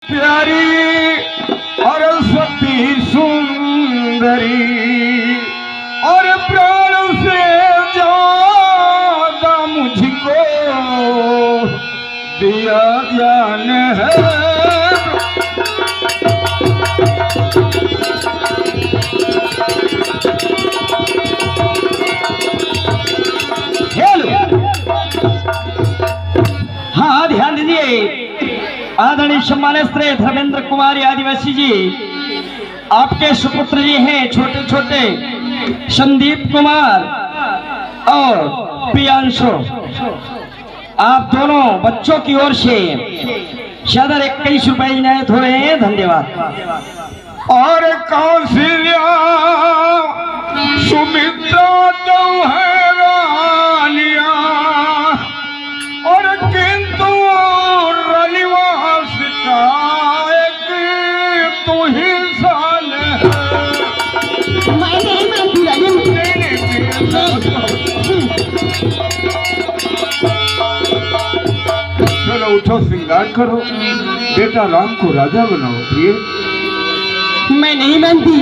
प्यारी और सती सुंदरी और प्राण से ज्यादा मुझको दिया ज्ञान है। हाँ, ध्यान दीजिए। आदरणीय सम्मानित श्री धर्मेंद्र कुमार आदिवासी जी, आपके सुपुत्र जी हैं छोटे छोटे संदीप कुमार और प्रियांशु। आप दोनों बच्चों की ओर से सदर 21 रुपए इनायत हो रहे हैं। धन्यवाद। और कौशल्या सुमित्रा तो है रानिया और किंतु रनिवास का एक तू ही सान है। मैं नहीं मानती चलो उठो, श्रृंगार करो, बेटा राम को राजा बनाओ। प्रिय, मैं नहीं मानती।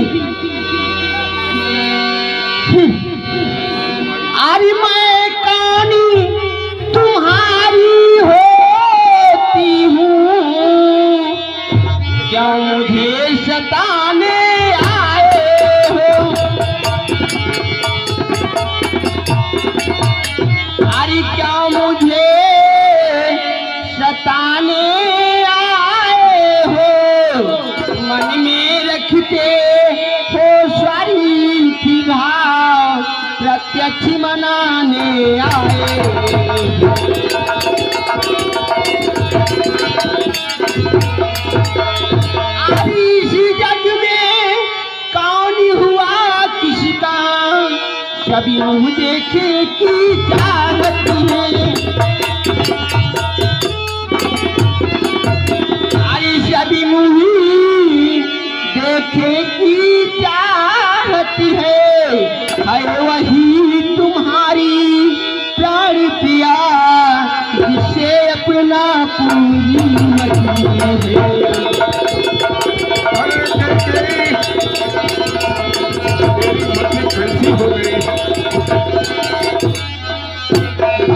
अरे मैं कहानी तुम्हारी होती हूँ, क्या मुझे सताने आए हो? अरे क्या मुझे सताने आए हो? मन में रखते हो सारी की भाव, प्रत्यक्ष मनाने आए। इसी जग में कौन हुआ किसका, सभी मुँह देखे की चाहत है। सभी मुँह देखे की चाहत है वही तुम्हारी प्राण प्रिया, जिसे अपना पूरी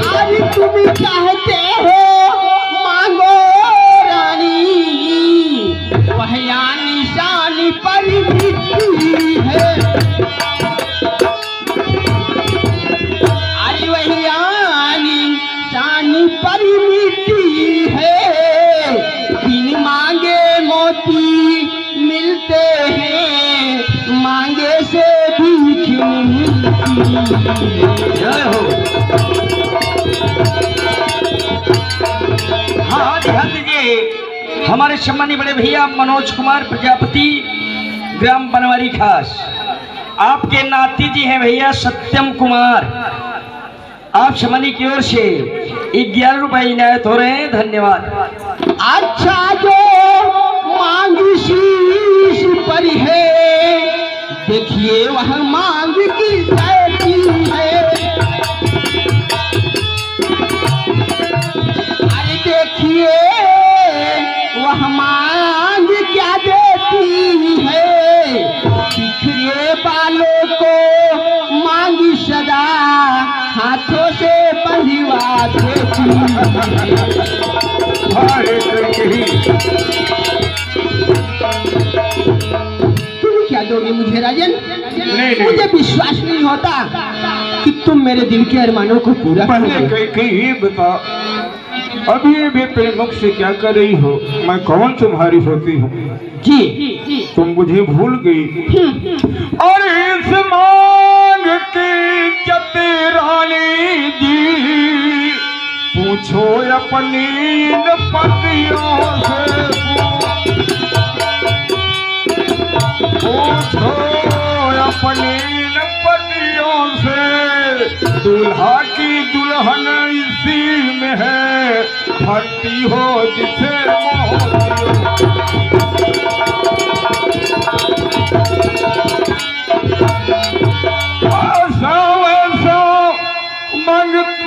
आज तुम चाहते हो मांगो रानी, वह निशानी पर मिट्टी है। अरे वही निशानी पर मिट्टी है, बिन मांगे मोती मिलते हैं, मांगे से भीख मिलती। जय हो। हाँ, ध्यान दीजिए। हमारे सम्मानी बड़े भैया मनोज कुमार प्रजापति, ग्राम बनवारी खास, आपके नाती जी हैं भैया सत्यम कुमार। आप सम्मानी की ओर से 11 रुपए इनायत हो रहे हैं। धन्यवाद। अच्छा जो मांग शीश पर है, देखिए वह मांग की देती है। अरे देखिए वह मांग क्या देती है, बिखरे बालों को मांग सदा हाथों से बंधवा देती है। तुम क्या दोगे मुझे राजन? नहीं। मुझे विश्वास नहीं होता कि तुम मेरे दिल के अरमानों को पूरा करोगे। कहीं बता, अभी भी प्रेमक से क्या कर रही हो? मैं कौन तुम्हारी होती हूँ? जी तुम मुझे भूल गई। और इस मांग की जते रानी जी, पूछो अपनी पतियों से, पूछो अपनी पतियों से, दूल्हा की दुल्हन इसी में है, भर्ती हो जिसे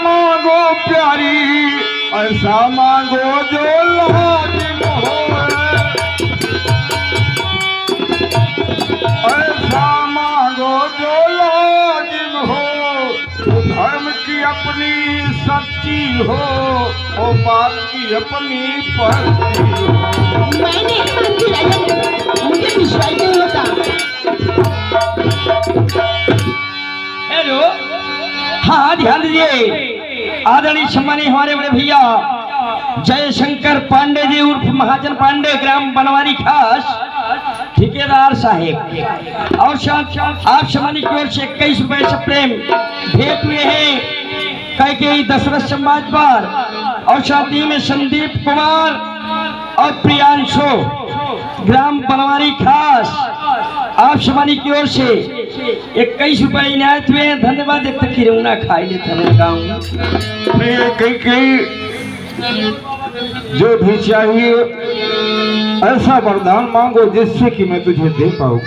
मांगो प्यारी, ऐसा मांगो जो लाज मोह। पाती हो, ओ बात की अपनी पाती हो। मैं नहीं मानती राजन, मुझे विश्वास नहीं होता। हेलो, हाँ ध्यान दीजिए। आदरणीय सम्मानीय हमारे बड़े भैया जयशंकर पांडे जी उर्फ महाजन पांडे, ग्राम बनवारी खास, ठेकेदार साहेब, और साथ आप सम्मानी की ओर से 21 रुपए से प्रेम भेंट हुए हैं कैकेयी दशरथ समाज पर, और साथ ही में संदीप कुमार और प्रियांशु ग्राम बनवारी खास, आप सम्मानी की ओर से 21 रुपए इनायत हुए हैं। धन्यवाद। एक तक खिलौना खाई लेते गाँव कई जो भी चाहिए ऐसा वरदान मांगो जिससे कि मैं तुझे दे पाऊँ।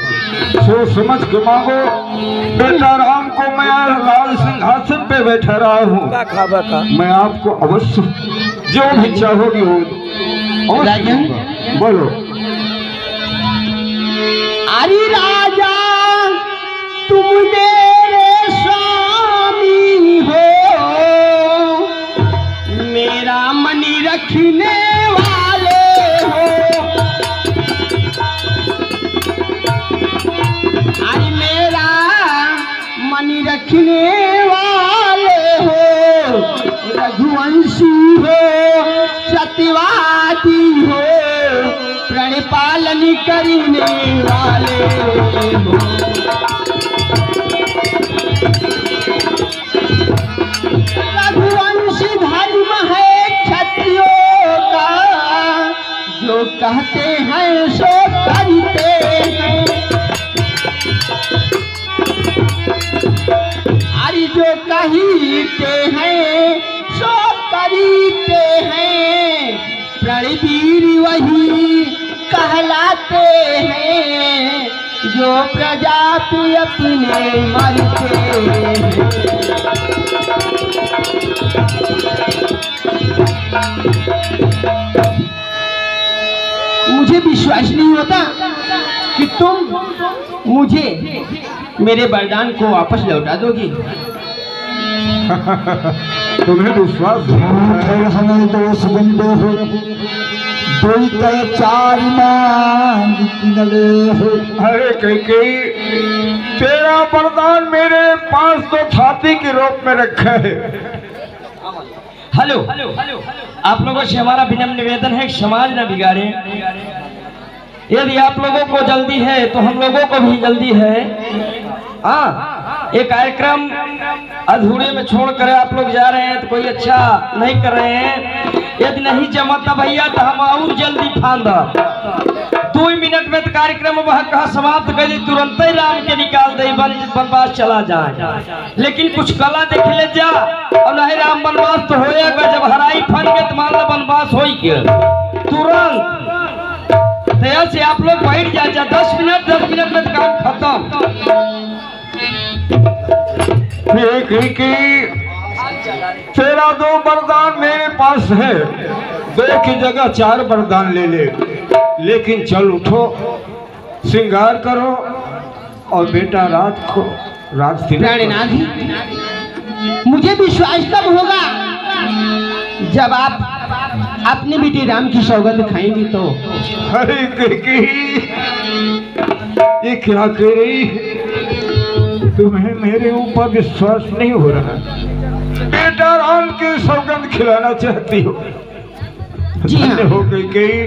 सोच समझ के मांगो। बेटा राम को मैं लाल सिंहासन पे बैठा रहा हूँ, मैं आपको अवश्य जो भी चाहोगी वो अवश्य दूंगा। बोलो। अरे राजा तुम मेरे स्वामी हो, मेरा मनी रखने वाले हो। अरे मेरा मनी रखने वाले हो, रघुवंशी हो, सत्यवादी हो, प्रण पालन करने वाले हो। रघुवंशी धर्म है क्षत्रियों का, जो कहते हैं सो करते हैं। अरे जो कहते हैं सो करते हैं, प्रणवीर वही कहलाते हैं, जो प्रजा पे अपने मरते हैं। मुझे विश्वास नहीं होता कि तुम मुझे मेरे वरदान को वापस लौटा दोगी। तुम्हें विश्वास हमें तो सुगंधो हो, चार हो। अरे कई तेरा वरदान मेरे पास तो छाती के रूप में रखा है। हेलो, आप लोगों से हमारा विनम्र निवेदन है, समाज न बिगाड़े। यदि आप लोगों को जल्दी है तो हम लोगों को भी जल्दी है। हाँ, ये कार्यक्रम अधूरे में छोड़कर आप लोग जा रहे हैं तो कोई अच्छा नहीं कर रहे हैं। यदि नहीं जमाता भैया तो हम और जल्दी फांदा 2 मिनट में तो कार्यक्रम वह कहा समाप्त कर दी, तुरंत ही राम के निकाल दे, वनवास चला जाए। लेकिन कुछ कला देख ले जा, और नहीं राम वनवास तो होएगा, जब हराई फन के तो मान लो वनवास हो के तुरंत। तो से आप लोग बैठ जा 10 मिनट में तो काम खत्म। तेरा 2 वरदान मेरे पास है, 2 की जगह 4 वरदान ले ले। लेकिन चल उठो, श्रृंगार करो, और बेटा रात प्राणनाथ जी, मुझे विश्वास कब होगा जब आप अपने बेटे राम की सौगंध खाएंगी तो। अरे ये क्या कह रही, तुम्हें मेरे ऊपर विश्वास नहीं हो रहा। बेटा राम की सौगंध खिलाना चाहती हो? जी हाँ। हो गई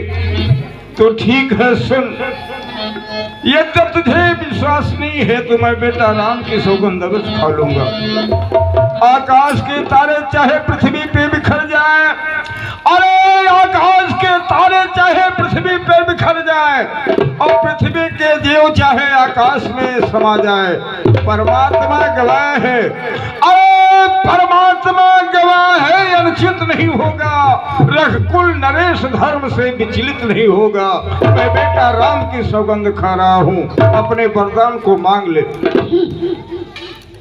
तो ठीक है, सुन। ये जब तुझे विश्वास नहीं है तो मैं बेटा राम की सौगंध अवश्य खा लूंगा। आकाश के तारे चाहे पृथ्वी पे बिखर जाए, अरे आकाश के तारे चाहे पृथ्वी पे बिखर जाए, और पृथ्वी के जीव चाहे आकाश में समा जाए, परमात्मा गवाह है। अरे परमात्मा गवाह है, अनुचित नहीं होगा, रघुकुल नरेश धर्म से विचलित नहीं होगा। मैं बेटा राम की सौगंध खा रहा हूँ, अपने वरदान को मांग ले।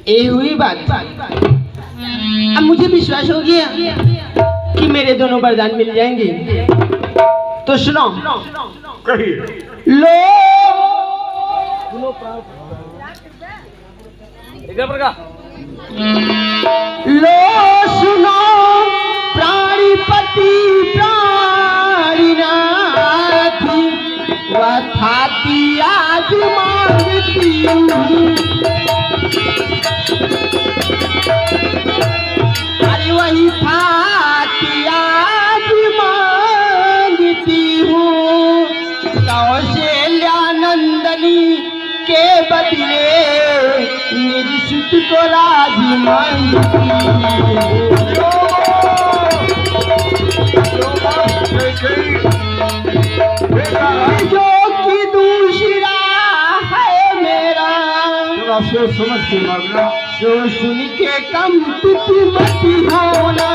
ये हुई बात। अब मुझे विश्वास हो गया कि मेरे दोनों वरदान मिल जाएंगे। तो सुनो, कहिए। लो लो सुनो थाती आज मांगती हूँ, अरे वही थाती आज मांगती हूँ, कौशल्यानंदनी के बदले मेरी सुत को राज मांगती हूँ। जो कि दूसरा है मेरा, सोच समझ के मांगना। जो सुन के कम मत होना,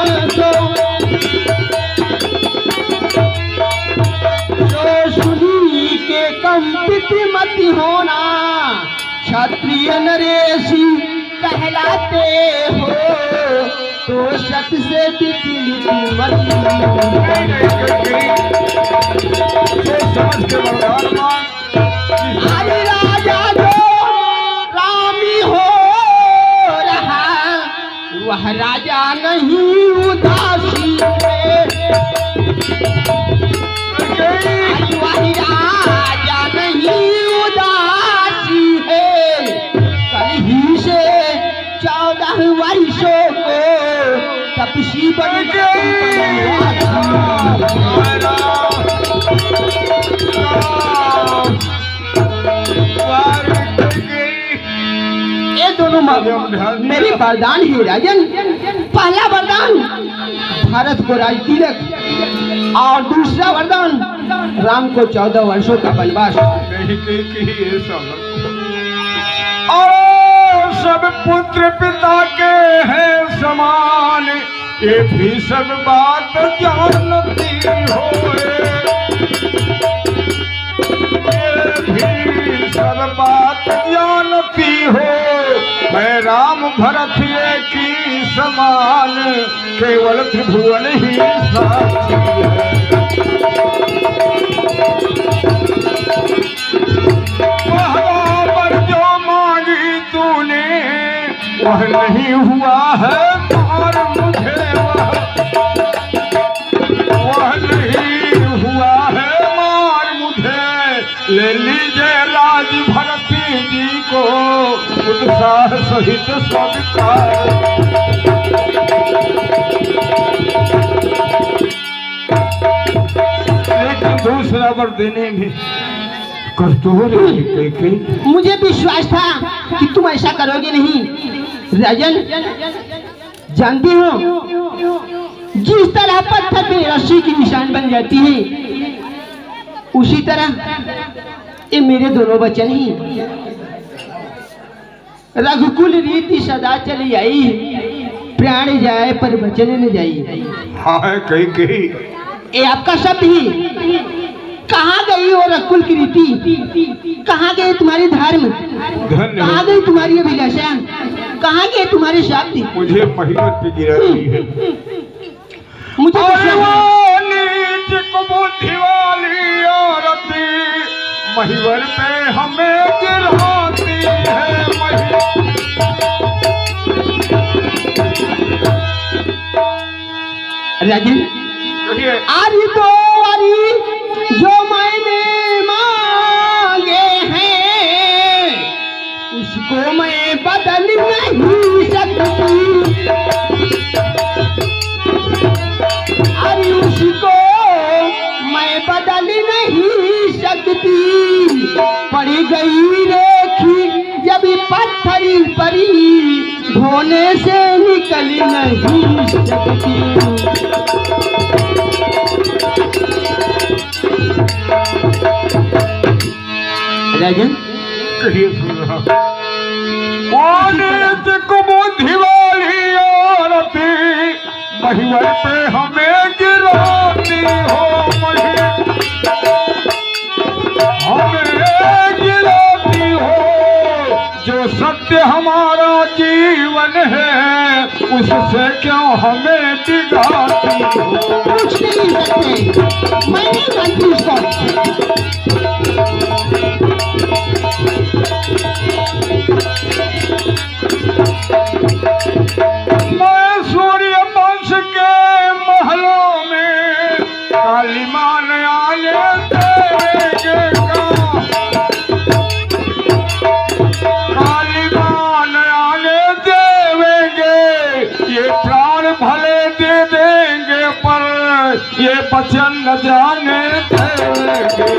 जो सुनी के कम मत होना, क्षत्रिय नरेशी कहलाते हो, तो सत से विचलित मत समझ के वरदान मांग। हरि राजा जो रामी हो रहा, वह राजा नहीं उदासी है, वही राजा नहीं उदासी है, कल ही से 14 वर्षों को तपसी बन गई। ये दोनों मेरे वरदान ही राजन। पहला वरदान भारत को राज तिलक, और दूसरा वरदान राम को 14 वर्षों का वनवास। और सब पुत्र पिता के हैं समान, ये भी सब बात जानती हो, भी सब बात जानती हो, मैं राम भरत एक ही समान, केवल त्रिभुवन ही साक्षी है। पर जो मांगी तूने वह नहीं हुआ है, और मुझे वह नहीं हुआ है, मार मुझे ले लीजिए राज भरती जी को, उत्साह सहित स्वीकार। लेकिन दूसरा वर देने में कठोर है। मुझे विश्वास था कि तुम ऐसा करोगे नहीं राजन। जानती हो, जिस तरह पत्थर पे रस्सी की निशान बन जाती है, उसी तरह ये मेरे दोनों वचन ही रघुकुल रीति सदा चली आई, प्राण जाए पर वचन न जाई। हाँ कही ये आपका शब्द ही। कहाँ गई वो रघुकुल की रीति, कहाँ गए तुम्हारे धर्म, कहाँ गई तुम्हारी अभिलाषा, कहाँ गए तुम्हारे शब्द। मुझे महिमत पे गिराती है, मुझे नीच कुबुद्धि वाली औरती महिवर पे हमें गिराती है। राजन आरी तो आरी जो मैंने मांगे हैं, उसको मैं बदल नहीं सकती, अरे उसको मैं बदल नहीं सकती। पड़ी गई रेखी जब पत्थरी परी, धोने से निकल नहीं सकती। राजन कहिए सुन रहा कुबुद्धि वाली औरती महिवर पे हमें गिराती हो, हमें गिराती हो। जो सत्य हमारा जीवन है, उससे क्यों हमें डिगाती हो। कुछ नहीं सकते, मैं नहीं जानती उसको। मैं सूर्य वंश के महलों में कालीमान आने देंगे। दे देंगे पर ये वचन न जाने देंगे।